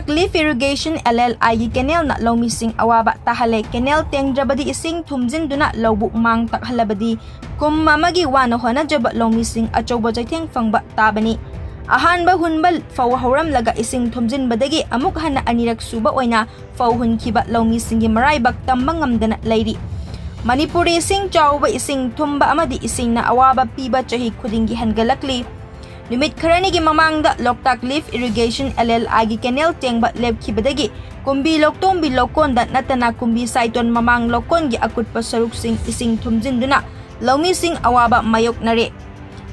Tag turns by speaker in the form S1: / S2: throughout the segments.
S1: Loktak Leaf Irrigation LLI gi canal na lawmising awaba tahale canal tengdrabadi ising thumjinduna lawbuk mang takhalabadi kum mamagi wana hona jaba lawmising achoba jaitheng fangba tabani ahanba hunba faw hauram laga ising thumjinbadagi amuk hana anirak suba oina faw hunkhiba lawmising gi maraibak tamba ngamdana leiri Manipuri ising chawba ising thumba amadi ising na awaba piba chahi khudingi hangalakli Numit kharani gi mamangda Loktak Leaf Irrigation LLI gi canal tengba lepkhibadagi kumbi loktombi lokonda natana kumbi saiton mamang lokon gi akutpa saruk sing ising thumjinduna lawmi sing awaba mayok nare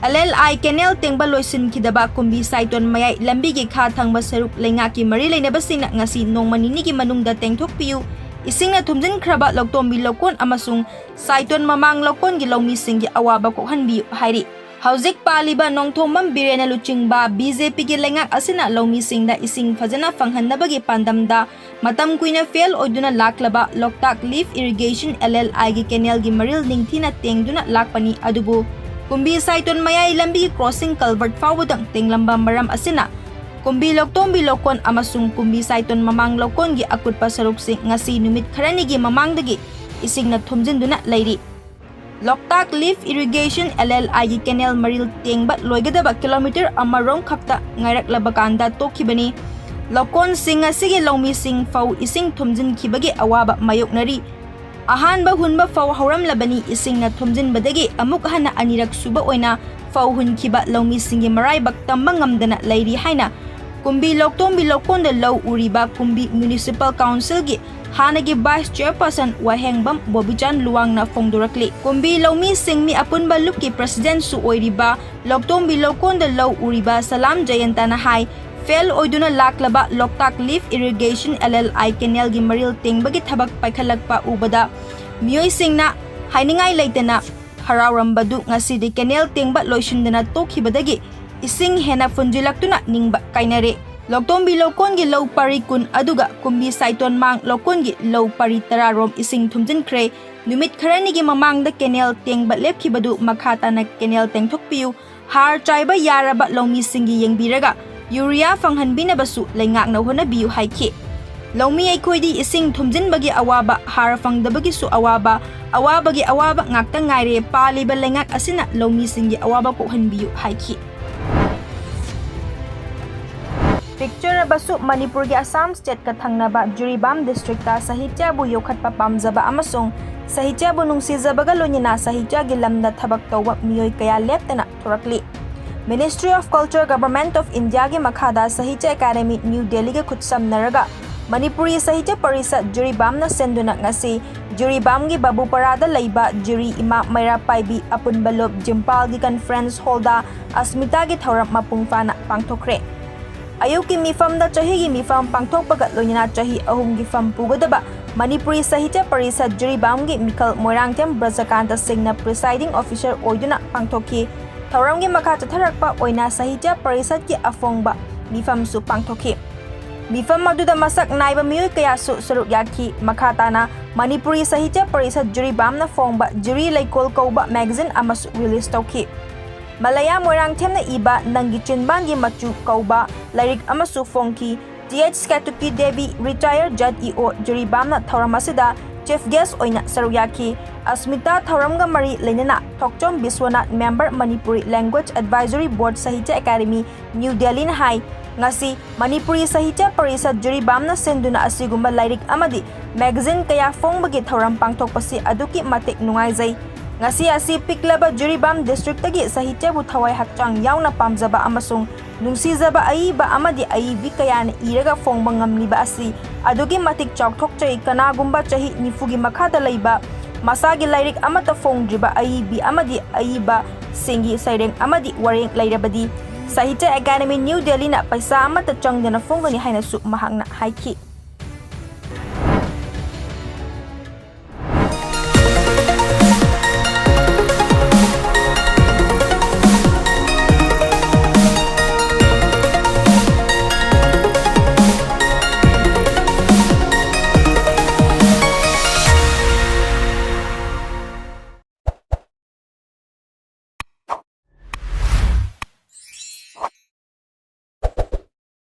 S1: LLI canal tengba loisin khidaba kumbi saiton mayai lambi gi kha thangba saruk lenga ki mari leinaba sing ngasi nongmanini gi manungda tengthokpiu ising na thumjin khraba loktombi lokon amasung saiton mamang lokon gi lawmi sing gi awaba kokhanbi hairi Hauzik paliba nongthomam birena luchingba BJP gi lengak asina lawmi singda ising fajana fanghanabagi pandamda matam kuina fail oiduna laklaba Loktak Leaf Irrigation LLI gi canal gi maril ningthina tengduna lakpani adubu kumbi saiton mayai lambi crossing culvert fawudang tenglamba maram asina kumbi loktombi lokon amasung kumbi saiton mamang lokon gi akutpa saruk sing ngasi numit kharani gi mamangdagi ising na thumjinduna leiri Loktak Leaf Irrigation LLI gi canal maril tengba loigadaba kilometer amarong khakta ngairak labakanda tokhibani lokon sing asigi lawmi sing faw ising thumjin khibagi awaba mayoknari ahanba hunba faw hauram labani ising na thumjin badagi amuk hana anirak suba oina faw hun khiba lawmi sing gi maraibak tamba ngamdana leiri haina kumbi loktombi lokonda law uriba kumbi municipal council gi Hanagi Vice Chairperson Wahengbam Bobichan Luang na fongdurakli. Kumbi lawmi sing mi apunba luki President su oiriba, Loktombi lokonda law uriba Salam Jayanta na hai, fail oiduna laklaba Loktak Leaf Irrigation LLI canal gi maril tengbagi thabak paikhalakpa ubada. Miyoy sing na hainingay laytana harawrambadu ngasidi canal tengba loisundana tokhibadagi ising hena funjilaktuna ningba kainare. Loktombi lokon gi low pari kun aduga kumbi saiton mang lokon gi low pari tararom ising thumjin kre numit kharani gi mamang da canal tengba lepkhibadu makhata na canal tengthokpiu har chaiba yaraba lawmi singi yengbiraga urea fanghanbina basu leingak na honabiu haiki lawmi ai khoidi ising thumjin bagi awaba har fangdabagi su awaba awabagi awaba ngakta ngaire paliba leingak asina lawmi singi awaba ko hanbiu haiki Picture basu Manipur gi Assam State ka thangnaba Jiribam District ta sahitya bu yokhatpa pamjaba amasung sahitya bu nungsijabaga loinina sahitya gi lamda thabak tawba miyoi kaya leptana thorakli Ministry of Culture Government of India gi makhada Sahitya Academy New Delhi gi khutsamnaraga Manipuri Sahitya Parishad Jiribam na senduna ngasi Jiribam gi Babuparada leiba Jiri Ima Maira Paibi Apunbalob Jimpal gi Conference Hall da Asmita gi thauram mapungfana pangthokre Ayuki mifam da chahi gi mifam pangthokpaga loinina chahi ahum gi fam pugadaba Manipuri Sahitya Parishad Jiribam gi Mikhal Moirangtem Brajakanta Singh na presiding officer oiduna pangthokhi thauram gi makha chatharakpa oina Sahitya Parishad gi afongba mifam su pangthokhi mifam aduda masak naiba miyoi kaya su saruk yakhi makhatana Manipuri Sahitya Parishad Jiribam na fongba Jiri Leikol Kauba magazine amasu release tawki Malaya Moirangtem na iba Nangi Chinbangi Machu Kauba Lairik amasu fongki TH Skatuki Devi retired Judge EO Jiribam na thauram asida chief guest oina saruyaki Asmita thauramga mari leinana Thokchom Biswanath member Manipuri Language Advisory Board Sahitya Academy New Delhi na hai ngasi Manipuri Sahitya Parishad Jiribam na senduna asigumba lairik amadi magazine kaya fongbagi thauram pangthokpasi aduki matik nungaijai ngasi asi piklaba Jiribam district tagi sahitya bu thawai hakchang yauna pamjaba amasung nungsijaba aiba amadi aibi kayana iraga fongba ngamliba asi adugi matik chawthokchai kanagumba chahi nifugi makhada leiba masagi lairik amata fongdriba aibi amadi aiba singi saireng amadi wareng lairabadi Sahitya Academy New Delhi na paisa amata changdana fongani haina su mahangna haiki